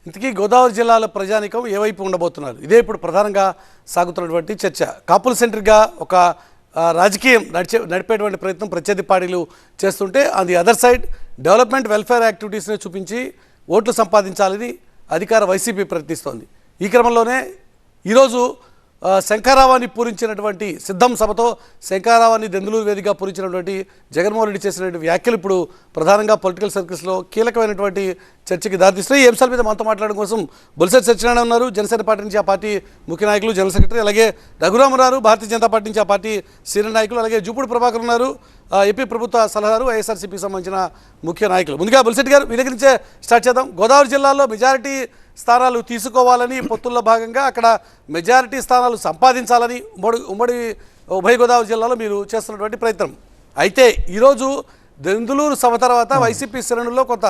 ఇంతకీ గోదావరి జిల్లాల ప్రజానికం ఏ వైపు ఉండబోతున్నారు? ఇదే ఇప్పుడు ప్రధానంగా సాగుతున్నటువంటి చర్చ. కాపుల సెంటర్గా ఒక రాజకీయం నడిపేటువంటి ప్రయత్నం ప్రత్యర్థి పార్టీలు చేస్తుంటే, on the other side development welfare యాక్టివిటీస్ని చూపించి ఓట్లు సంపాదించాలని అధికార వైసీపీ ప్రయత్నిస్తోంది. ఈ క్రమంలోనే ఈరోజు శంఖారావాన్ని పూరించినటువంటి సిద్ధం సభతో శంఖారావాన్ని దెందులూరు వేదికగా పూరించినటువంటి జగన్మోహన్ రెడ్డి చేసినటువంటి వ్యాఖ్యలు ఇప్పుడు ప్రధానంగా పొలిటికల్ సర్కిల్స్లో కీలకమైనటువంటి చర్చకి దారితీస్తున్నాయి. ఈ అంశాల మీద మనతో మాట్లాడడం కోసం బొలిశెట్టి సత్యనారాయణ ఉన్నారు, జనసేన పార్టీ నుంచి ఆ పార్టీ ముఖ్య నాయకులు, జనరల్ సెక్రటరీ. అలాగే రఘురామ్ ఉన్నారు, భారతీయ జనతా పార్టీ నుంచి ఆ పార్టీ సీనియర్ నాయకులు. అలాగే జూపూడి ప్రభాకర్ ఉన్నారు, ఏపీ ప్రభుత్వ సలహాదారు, వైఎస్ఆర్సీపీకి సంబంధించిన ముఖ్య నాయకులు. ముందుగా బొలిశెట్టి గారు, మీ దగ్గర నుంచే స్టార్ట్ చేద్దాం. గోదావరి జిల్లాలో మెజారిటీ స్థానాలు తీసుకోవాలని పొత్తుల్లో భాగంగా అక్కడ మెజారిటీ స్థానాలు సంపాదించాలని ఉమ్మడి ఉభయ గోదావరి జిల్లాలో మీరు చేస్తున్నటువంటి ప్రయత్నం. అయితే ఈరోజు దెందులూరు సభ తర్వాత వైసీపీ శ్రేణుల్లో కొంత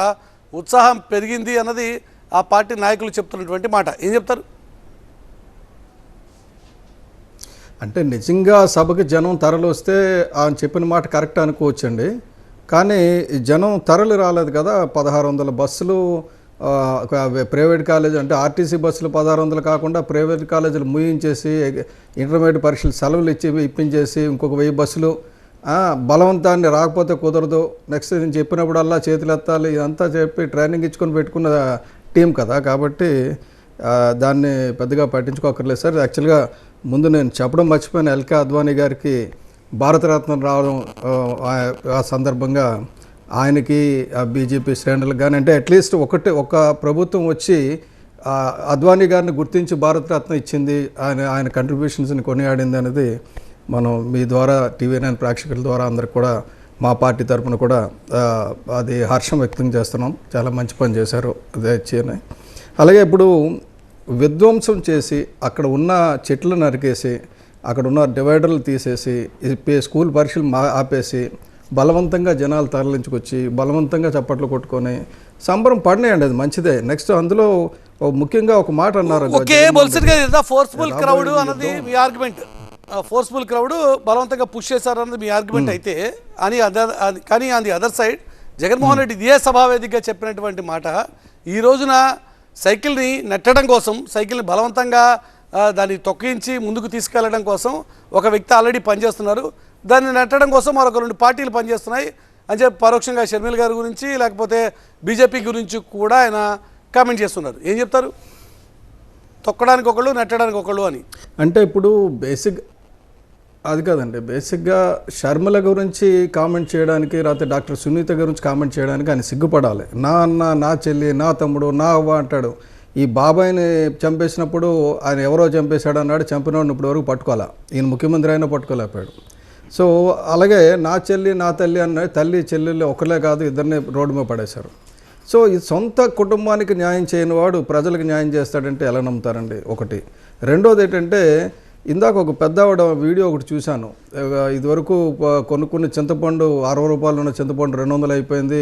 ఉత్సాహం పెరిగింది అన్నది ఆ పార్టీ నాయకులు చెప్తున్నటువంటి మాట. ఏం చెప్తారు? అంటే నిజంగా సభకి జనం తరలి వస్తే ఆయన చెప్పిన మాట కరెక్ట్ అనుకోవచ్చండి. కానీ జనం తరలి రాలేదు కదా. 1600 బస్సులు ప్రైవేట్ కాలేజ్ అంటే ఆర్టీసీ బస్సులు 1600 కాకుండా ప్రైవేట్ కాలేజీలు ముయించేసి ఇంటర్మీడియట్ పరీక్షలు సెలవులు ఇప్పించేసి ఇంకొక 1000 బస్సులు బలవంతాన్ని రాకపోతే కుదరదు, నెక్స్ట్ నేను చెప్పినప్పుడల్లా చేతులు ఎత్తాలి, ఇదంతా చెప్పి ట్రైనింగ్ ఇచ్చుకొని పెట్టుకున్న టీం కదా. కాబట్టి దాన్ని పెద్దగా పట్టించుకోకర్లేదు సార్. యాక్చువల్గా ముందు నేను చెప్పడం మర్చిపోయిన, ఎల్కే అద్వానీ గారికి భారతరత్న రావడం ఆ సందర్భంగా ఆయనకి బీజేపీ శ్రేణులకు కానీ, అంటే అట్లీస్ట్ ఒక ప్రభుత్వం వచ్చి అద్వానీ గారిని గుర్తించి భారతరత్న ఇచ్చింది, ఆయన కంట్రిబ్యూషన్స్ని కొనియాడింది అనేది మనం మీ ద్వారా TV9 ప్రేక్షకుల ద్వారా అందరికి కూడా మా పార్టీ తరఫున కూడా అది హర్షం వ్యక్తం చేస్తున్నాం. చాలా మంచి పని చేశారు అదే చేయని. అలాగే ఇప్పుడు విధ్వంసం చేసి అక్కడ ఉన్న చెట్లు నరికేసి అక్కడ ఉన్న డివైడర్లు తీసేసి స్కూల్ పరీక్షలు ఆపేసి బలవంతంగా జనాలు తరలించుకొచ్చి బలవంతంగా చప్పట్లు కొట్టుకొని సంబరం పడినాయండి. అది మంచిదే. నెక్స్ట్ అందులో ముఖ్యంగా ఒక మాట అన్నారు, ఫోర్స్ఫుల్ క్రౌడ్ అన్నది మీ ఆర్గ్యుమెంట్. ఫోర్స్ఫుల్ క్రౌడ్ బలవంతంగా పుష్ చేశారు అన్నది మీ ఆర్గ్యుమెంట్ అయితే, కానీ on the other side Jaganmohan Reddy ఇదే సభావేదికగా చెప్పినటువంటి మాట, ఈ రోజున సైకిల్ని నెట్టడం కోసం, సైకిల్ని బలవంతంగా దాన్ని తొక్కించి ముందుకు తీసుకెళ్లడం కోసం ఒక వ్యక్తి ఆల్రెడీ పనిచేస్తున్నారు, దాన్ని నెట్టడం కోసం మరొక 2 పార్టీలు పనిచేస్తున్నాయి అని చెప్పి పరోక్షంగా షర్మిల గారి గురించి లేకపోతే బీజేపీ గురించి కూడా ఆయన కామెంట్ చేస్తున్నారు. ఏం చెప్తారు? తొక్కడానికి ఒకళ్ళు, నెట్టడానికి ఒకళ్ళు అని. అంటే ఇప్పుడు బేసిక్ అది కాదండి. బేసిక్గా షర్మిల గురించి కామెంట్ చేయడానికి, లేకపోతే డాక్టర్ సునీత గురించి కామెంట్ చేయడానికి ఆయన సిగ్గుపడాలి. నా అన్న, నా చెల్లి, నా తమ్ముడు, నా అవ్వ అంటాడు. ఈ బాబాయిని చంపేసినప్పుడు ఆయన ఎవరో చంపేశాడు అన్నాడు, చంపినవాడిని ఇప్పుడు వరకు పట్టుకోవాలా, ఈయన ముఖ్యమంత్రి అయినా పట్టుకోలేకపోయాడు. సో అలాగే నా చెల్లి, నా తల్లి అన్న తల్లి చెల్లెళ్ళు ఒకలే కాదు, ఇద్దరిని రోడ్డు మీద పడేశారు. సో ఈ సొంత కుటుంబానికి న్యాయం చేయని వాడు ప్రజలకు న్యాయం చేస్తాడంటే ఎలా నమ్ముతారండి? ఒకటి. రెండోది ఏంటంటే, ఇందాక ఒక పెద్దవాడ వీడియో ఒకటి చూశాను. ఇదివరకు కొన్ని చింతపండు 60 రూపాయలు ఉన్న చింతపండు 200 అయిపోయింది,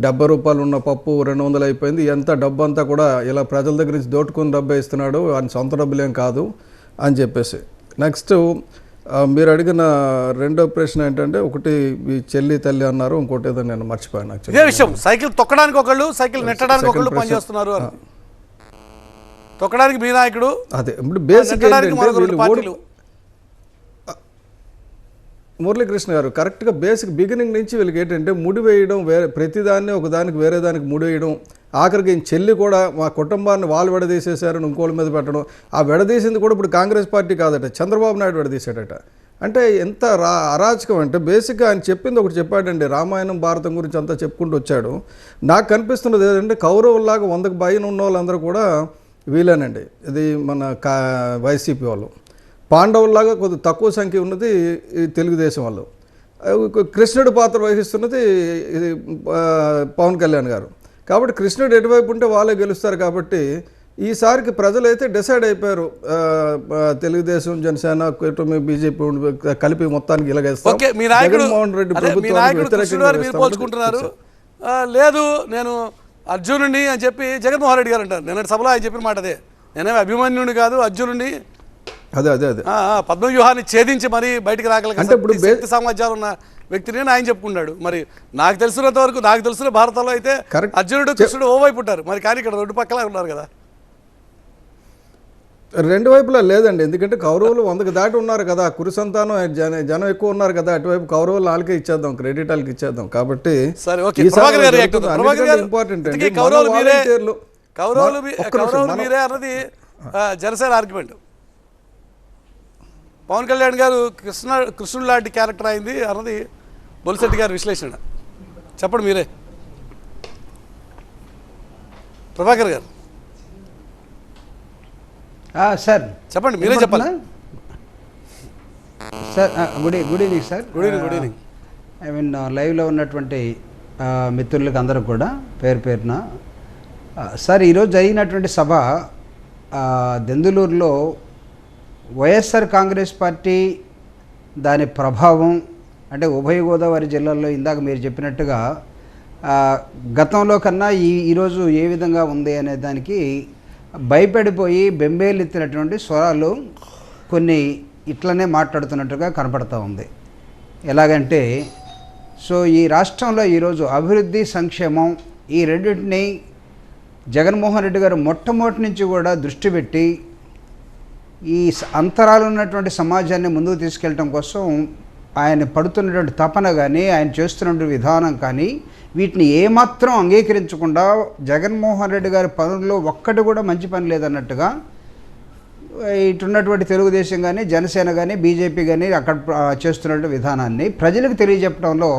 70 రూపాయలు ఉన్న పప్పు 200 అయిపోయింది, ఎంత డబ్బు అంతా కూడా ఇలా ప్రజల దగ్గర నుంచి దోటుకుని డబ్బే ఇస్తున్నాడు, ఆయన సొంత డబ్బులేం కాదు అని చెప్పేసి. నెక్స్ట్ మీరు అడిగిన రెండో ప్రశ్న ఏంటంటే, ఒకటి ఈ చెల్లి తల్లి అన్నారు, ఇంకోటి ఏదో నేను మర్చిపోయాను. ఇదే విషయం, సైకిల్ తొక్కడానికి ఒకళ్ళు, సైకిల్ నెట్టడానికి ఒకళ్ళు పనిచేస్తున్నారు. తొక్కడానికి మీ నాయకుడు, అదే ఇప్పుడు బేసిక్ మురళీకృష్ణ గారు కరెక్ట్గా బేసిక్ బిగినింగ్ నుంచి వీళ్ళకి ఏంటంటే ముడి వేయడం, వేరే ప్రతిదాన్ని ఒకదానికి వేరే దానికి ముడి వేయడం, ఆఖరికి చెల్లి కూడా మా కుటుంబాన్ని వాళ్ళు విడదీసేశారని ఇంకోళ్ళ మీద పెట్టడం. ఆ విడదీసింది కూడా ఇప్పుడు కాంగ్రెస్ పార్టీ కాదట, చంద్రబాబు నాయుడు విడదీశాడట. అంటే ఎంత అరాచకం అంటే, బేసిక్గా ఆయన చెప్పింది ఒకటి చెప్పాడండి, రామాయణం భారతం గురించి అంతా చెప్పుకుంటూ వచ్చాడు. నాకు కనిపిస్తున్నది ఏంటంటే, కౌరవుల్లాగా 100కు పైన ఉన్న వాళ్ళందరూ కూడా వీలేనండి. ఇది మన వైసీపీ వాళ్ళు. పాండవుల్లాగా కొద్ది తక్కువ సంఖ్య ఉన్నది ఈ తెలుగుదేశం వాళ్ళు. కృష్ణుడి పాత్ర వహిస్తున్నది ఇది పవన్ కళ్యాణ్ గారు. కాబట్టి కృష్ణుడు ఎటువైపు ఉంటే వాళ్ళే గెలుస్తారు. కాబట్టి ఈసారికి ప్రజలైతే డిసైడ్ అయిపోయారు, తెలుగుదేశం, జనసేన, కూటమి, బీజేపీ కలిపి మొత్తానికి ఇలాగేస్తారు. జగన్మోహన్ రెడ్డి ప్రభుత్వం లేదు, నేను అర్జునుడిని అని చెప్పి జగన్మోహన్ రెడ్డి గారు అంటారు. నిన్నటి సభలో ఆయన చెప్పిన మాట అదే, నేనేమి అభిమన్యుడిని కాదు, అర్జునుడిని. అదే అదే అదే పద్మవ్యూహాన్ని ఛేదించి మరీ బయటికి అంటే రాగలిగే ఇప్పుడు శక్తి సామర్థ్యాలు ఉన్న వ్యక్తిని ఆయన చెప్పుకున్నాడు. మరి నాకు తెలిసినంత వరకు, నాకు తెలిసిన భారతంలో అయితే Correct. అర్జునుడు కృష్ణుడు ఓవైపు ఉంటారు, మరి కానీ ఇక్కడ రెండు పక్కల ఉన్నారు కదా. రెండు వైపులా లేదండి, ఎందుకంటే కౌరవులు 100కి దాటి ఉన్నారు కదా, కురు సంతానం జనం ఎక్కువ ఉన్నారు కదా, అటువైపు కౌరవులు వాళ్ళకే ఇచ్చేద్దాం, క్రెడిట్ వాళ్ళకి ఇచ్చేద్దాం. కాబట్టి సరే, ఓకే, ప్రభాకర్ గారు react అవుతారు. ప్రభాకర్ గారు, ఇంపార్టెంట్ ఇంతకీ అండి కౌరవులు మీరే ఒక్క నిమిషం, మీరే అన్నది జనసేన ఆర్గ్యుమెంట్. పవన్ కళ్యాణ్ గారు కృష్ణుడు లాంటి క్యారెక్టర్ అయింది అన్నది బొలిశెట్టి గారి విశ్లేషణ. చెప్పండి మీరే ప్రభాకర్ గారు, సార్ చెప్పండి మీరే చెప్పాలి. Sir good evening sir. Good evening. I mean లైవ్లో ఉన్నటువంటి మిత్రులకు అందరూ కూడా పేరు పేరున సార్, ఈరోజు జరిగినటువంటి సభ దెందులూరులో వైఎస్ఆర్ కాంగ్రెస్ పార్టీ దాని ప్రభావం అంటే ఉభయ గోదావరి జిల్లాల్లో ఇందాక మీరు చెప్పినట్టుగా గతంలో కన్నా ఈరోజు ఏ విధంగా ఉంది అనే దానికి భయపడిపోయి బెంబేలెత్తినటువంటి స్వరాలు కొన్ని ఇట్లనే మాట్లాడుతున్నట్టుగా కనపడుతూ ఉంది. ఎలాగంటే సో ఈ రాష్ట్రంలో ఈరోజు అభివృద్ధి సంక్షేమం ఈ రెండింటినీ జగన్మోహన్ రెడ్డి గారు మొట్టమొదటి నుంచి కూడా దృష్టి పెట్టి ఈ అంతరాలు ఉన్నటువంటి సమాజాన్ని ముందుకు తీసుకెళ్ళటం కోసం ఆయన పడుతున్నటువంటి తపన కానీ ఆయన చేస్తున్నటువంటి విధానం కానీ వీటిని ఏమాత్రం అంగీకరించకుండా జగన్మోహన్ రెడ్డి గారి పనుల్లో ఒక్కటి కూడా మంచి పని లేదన్నట్టుగా ఇటున్నటువంటి తెలుగుదేశం కానీ జనసేన కానీ బీజేపీ కానీ అక్కడ చేస్తున్నటువంటి విధానాన్ని ప్రజలకు తెలియజెప్పడంలో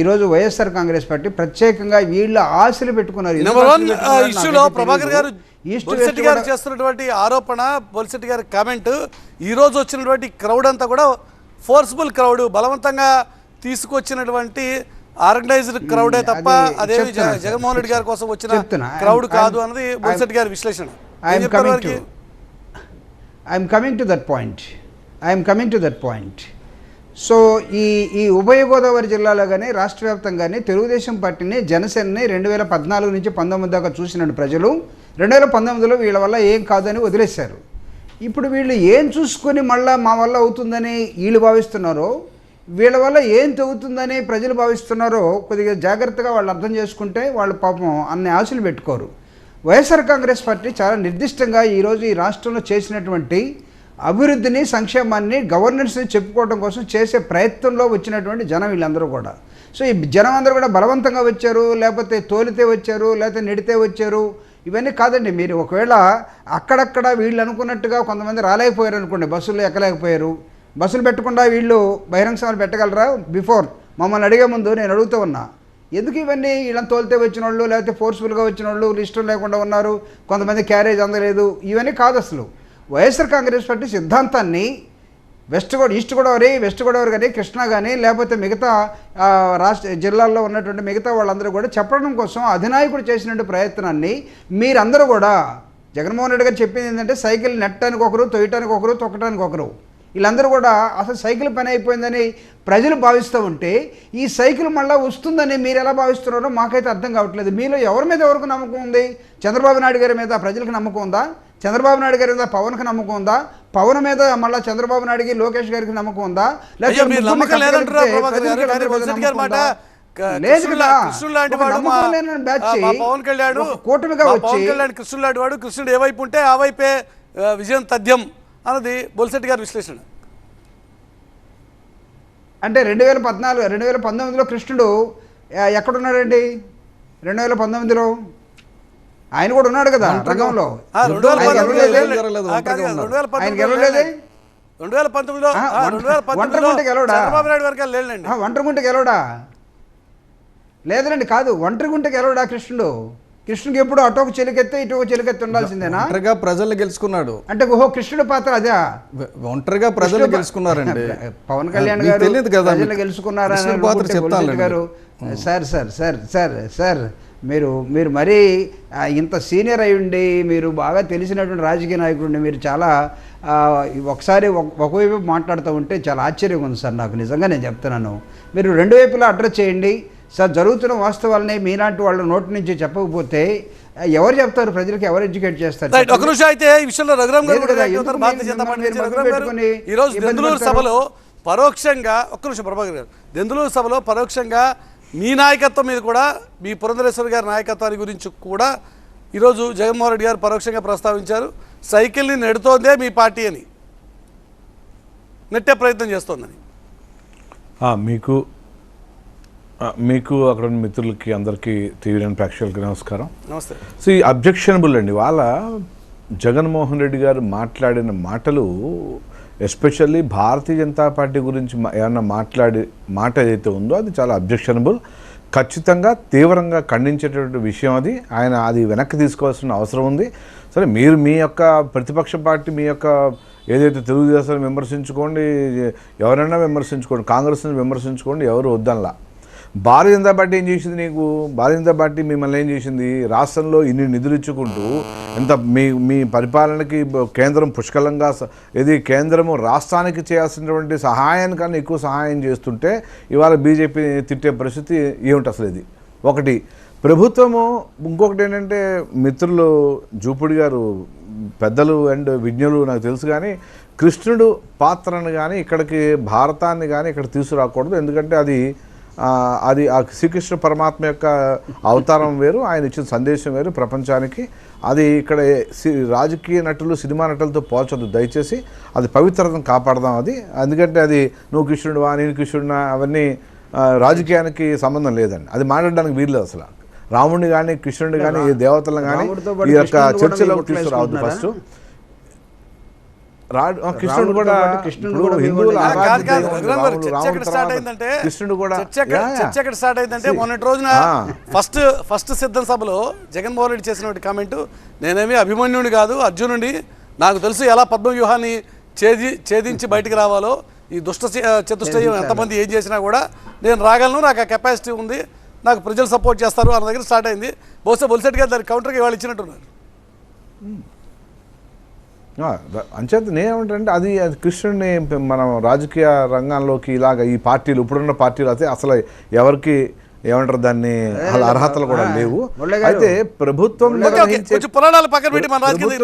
ఈరోజు వైఎస్ఆర్ కాంగ్రెస్ పార్టీ ప్రత్యేకంగా వీళ్ళ ఆశలు పెట్టుకున్నారు. ఇష్యూలో ప్రభాకర్ గారు బొలిశెట్టి గారు చేస్తున్నటువంటి ఆరోపణ, బొలిశెట్టి గారి కామెంట్, ఈరోజు వచ్చినటువంటి క్రౌడ్ అంతా కూడా ఫోర్స్ఫుల్ క్రౌడ్, బలవంతంగా తీసుకొచ్చినటువంటి ఆర్గనైజ్డ్ క్రౌడే తప్ప అదేమి జగన్మోహన్ రెడ్డి గారి కోసం వచ్చిన క్రౌడ్ కాదు అన్నది బొలిశెట్టి గారి విశ్లేషణ. I'm coming to that point. So ఈ ఉభయ గోదావరి జిల్లాలో కానీ రాష్ట్ర వ్యాప్తంగానే తెలుగుదేశం పార్టీని జనసేనని 2014 నుంచి 19 దాకా చూసినట్టు ప్రజలు 2019లో వీళ్ళ వల్ల ఏం కాదని వదిలేశారు. ఇప్పుడు వీళ్ళు ఏం చూసుకొని మళ్ళీ మా వల్ల అవుతుందని వీళ్ళు భావిస్తున్నారో, వీళ్ళ వల్ల ఏం తెగుతుందని ప్రజలు భావిస్తున్నారో కొద్దిగా జాగ్రత్తగా వాళ్ళు అర్థం చేసుకుంటే వాళ్ళు పాపం అన్ని ఆశలు పెట్టుకోరు. వైఎస్ఆర్ కాంగ్రెస్ పార్టీ చాలా నిర్దిష్టంగా ఈరోజు ఈ రాష్ట్రంలో చేసినటువంటి అభివృద్ధిని, సంక్షేమాన్ని, గవర్నెన్స్ని చెప్పుకోవడం కోసం చేసే ప్రయత్నంలో వచ్చినటువంటి జనం వీళ్ళందరూ కూడా. సో ఈ జనం అందరూ కూడా బలవంతంగా వచ్చారు, లేకపోతే తోలితే వచ్చారు, లేకపోతే నెడితే వచ్చారు, ఇవన్నీ కాదండి. మీరు ఒకవేళ అక్కడక్కడ వీళ్ళు అనుకున్నట్టుగా కొంతమంది రాలేకపోయారు అనుకోండి, బస్సులు ఎక్కలేకపోయారు, బస్సులు పెట్టకుండా వీళ్ళు బహిరంగ సభలు పెట్టగలరా? బిఫోర్ మమ్మల్ని అడిగే ముందు నేను అడుగుతూ ఉన్నా, ఎందుకు ఇవన్నీ వీళ్ళని తోలితే వచ్చిన వాళ్ళు, లేకపోతే ఫోర్స్ఫుల్గా వచ్చిన వాళ్ళు, ఇష్టం లేకుండా ఉన్నారు, కొంతమంది క్యారేజ్ అందలేదు, ఇవన్నీ కాదు. అసలు వైఎస్ఆర్ కాంగ్రెస్ పార్టీ సిద్ధాంతాన్ని ఈస్ట్ గోదావరి కానీ కృష్ణా కానీ లేకపోతే మిగతా రాష్ట్ర జిల్లాల్లో ఉన్నటువంటి మిగతా వాళ్ళందరూ కూడా చెప్పడం కోసం అధినాయకుడు చేసినటువంటి ప్రయత్నాన్ని మీరందరూ కూడా, జగన్మోహన్ రెడ్డి గారు చెప్పింది ఏంటంటే సైకిల్ నెట్టడానికి ఒకరు, తొయ్యటానికి ఒకరు, తొక్కడానికి ఒకరు, వీళ్ళందరూ కూడా అసలు సైకిల్ పని అయిపోయిందని ప్రజలు భావిస్తూ ఉంటే ఈ సైకిల్ మళ్ళీ వస్తుందని మీరు ఎలా భావిస్తున్నారో మాకైతే అర్థం కావట్లేదు. మీలో ఎవరి మీద ఎవరికి నమ్మకం ఉంది? చంద్రబాబు నాయుడు గారి మీద ప్రజలకు నమ్మకం ఉందా? చంద్రబాబు నాయుడు గారి మీద పవన్కి నమ్మకం ఉందా? పవన్ మీద మళ్ళీ చంద్రబాబు నాయుడుకి, లోకేష్ గారికి నమ్మకం ఉందా? లేదు కదా. కూటమిగా వచ్చి కృష్ణుడు లాంటి వాడు, కృష్ణుడు ఏ వైపు ఉంటే ఆ వైపే విజయం తథ్యం అన్నది బొలిశెట్టి గారి విశ్లేషణ. అంటే 2019లో కృష్ణుడు ఎక్కడున్నాడండి? 2019లో ఆయన కూడా ఉన్నాడు కదా రంగంలో. ఒంటరిగుంట గెలవడా? లేదండి, కాదు, ఒంటరిగుంట గెలవడా కృష్ణుడు? కృష్ణుడికి ఎప్పుడు అటు ఒక చెలికెత్తే ఇటు ఒక చెలికెత్తి ఉండాల్సిందేనా? ఒంటరిగా ప్రజలు గెలుచుకున్నాడు అంటే కృష్ణుడి పాత్ర అదే. ఒంటరిగా ప్రజలు గెలుచుకున్నారండి. పవన్ కళ్యాణ్ గారు ప్రజలు గెలుచుకున్నారని గారు. సార్ మీరు మరీ ఇంత సీనియర్ అయి ఉండి, మీరు బాగా తెలిసినటువంటి రాజకీయ నాయకుడు, మీరు చాలా ఒకసారి ఒకవైపు మాట్లాడుతూ ఉంటే చాలా ఆశ్చర్యంగా ఉంది సార్ నాకు. నిజంగా నేను చెప్తున్నాను, మీరు రెండు వైపులా అడ్రస్ చేయండి సార్. జరుగుతున్న వాస్తవాలని మీలాంటి వాళ్ళ నోటి నుంచి చెప్పకపోతే ఎవరు చెప్తారు ప్రజలకు, ఎవరు ఎడ్యుకేట్ చేస్తారు? రైట్, ఒక నిమిషం. అయితే ఈ విషయంలో రఘురామ్ గారు లేదు కూడా కదా, react అవుతారు. ఎందుకు భారతీయ మీరు జనతా పార్టీ నుంచి మభ్య రఘురామ్ గారు పెట్టుకొని ఈ రోజు ఇబ్బంది దెందులూరు పడతారు? సభలో పరోక్షంగా, ఒక్క నిమిషం ప్రభాకర్ గారు, దెందులూరు సభలో పరోక్షంగా మీ నాయకత్వం మీద కూడా, మీ పురంధరేశ్వరి గారి నాయకత్వాన్ని గురించి కూడా ఈరోజు జగన్మోహన్ రెడ్డి గారు పరోక్షంగా ప్రస్తావించారు. సైకిల్ని నెడుతోందే మీ పార్టీ అని, నెట్టే ప్రయత్నం చేస్తోందని. మీకు అక్కడ ఉన్న మిత్రులకి అందరికీ తీవ్రమైన ప్రేక్షకులకి నమస్కారం. నమస్తే. సో ఈ అబ్జెక్షనబుల్ అండి. వాళ్ళ జగన్మోహన్ రెడ్డి గారు మాట్లాడిన మాటలు, ఎస్పెషల్లీ భారతీయ జనతా పార్టీ గురించి ఏమన్నా మాట ఏదైతే ఉందో అది చాలా అబ్జెక్షనబుల్. ఖచ్చితంగా తీవ్రంగా ఖండించేటటువంటి విషయం అది. ఆయన అది వెనక్కి తీసుకోవాల్సిన అవసరం ఉంది. సరే, మీరు మీ యొక్క ప్రతిపక్ష పార్టీ, మీ యొక్క ఏదైతే తెలుగుదేశాన్ని విమర్శించుకోండి, ఎవరైనా విమర్శించుకోండి, కాంగ్రెస్ని విమర్శించుకోండి, ఎవరు వద్దనలా. భారతీయ జనతా పార్టీ ఏం చేసింది? భారతీయ జనతా పార్టీ మిమ్మల్ని ఏం చేసింది? రాష్ట్రంలో ఇన్ని నిధులు ఇచ్చుకుంటూ ఎంత మీ పరిపాలనకి కేంద్రం పుష్కలంగా కేంద్రము రాష్ట్రానికి చేయాల్సినటువంటి సహాయానికన్నా ఎక్కువ సహాయం చేస్తుంటే ఇవాళ బీజేపీని తిట్టే పరిస్థితి ఏమిటి అసలు? ఇది ఒకటి. ప్రభుత్వము ఇంకొకటి ఏంటంటే, మిత్రులు జూపుడి గారు పెద్దలు అండ్ విజ్ఞులు నాకు తెలుసు, కానీ కృష్ణుడు పాత్రను కానీ ఇక్కడికి భారతాన్ని కానీ ఇక్కడ తీసుకురాకూడదు. ఎందుకంటే అది ఆ శ్రీకృష్ణ పరమాత్మ యొక్క అవతారం వేరు, ఆయన ఇచ్చిన సందేశం వేరు ప్రపంచానికి. అది ఇక్కడ రాజకీయ నటులు, సినిమా నటులతో పోల్చొద్దు దయచేసి. అది పవిత్రతను కాపాడదాం అది. ఎందుకంటే అది నువ్వు కృష్ణుడువా, నేను కృష్ణుడినా, అవన్నీ రాజకీయానికి సంబంధం లేదండి. అది మాట్లాడడానికి వీల్లేదు అసలు. రాముడిని కానీ కృష్ణుడిని కానీ ఈ దేవతలను కానీ ఈ యొక్క చర్చలోకి తీసుకురావద్దు. ఫస్ట్ కృష్ణుడు కూడా హిందువుల కృష్ణుడు కూడా చర్చ ఎక్కడ స్టార్ట్ అయిందంటే, మొన్నటి రోజున ఫస్ట్ సిద్ధం సభలో జగన్మోహన్ రెడ్డి చేసినటువంటి కామెంటు, నేనేమి అభిమన్యుని కాదు అర్జునుడి, నాకు తెలుసు ఎలా పద్మవ్యూహాన్ని ఛేదించి బయటికి రావాలో, ఈ దుష్ట చతుష్టయం ఎంతమంది ఏం చేసినా కూడా నేను రాగలను, నాకు ఆ కెపాసిటీ ఉంది, నాకు ప్రజలు సపోర్ట్ చేస్తారు అన్న దగ్గర స్టార్ట్ అయింది. బహుశా బొలిసెట్ గారు దానికి కౌంటర్గా ఇవాళ ఇచ్చినట్టున్నారు. అంచేత నేనేమంటే అది కృష్ణుడిని మనం రాజకీయ రంగంలోకి ఇలాగ ఈ పార్టీలు, ఇప్పుడున్న పార్టీలు అయితే అసలు ఎవరికి ఏమంటారు దాన్ని అర్హతలు కూడా లేవు. అయితే ప్రభుత్వం పురాణాలు పక్కన పెట్టి మన రాజకీయ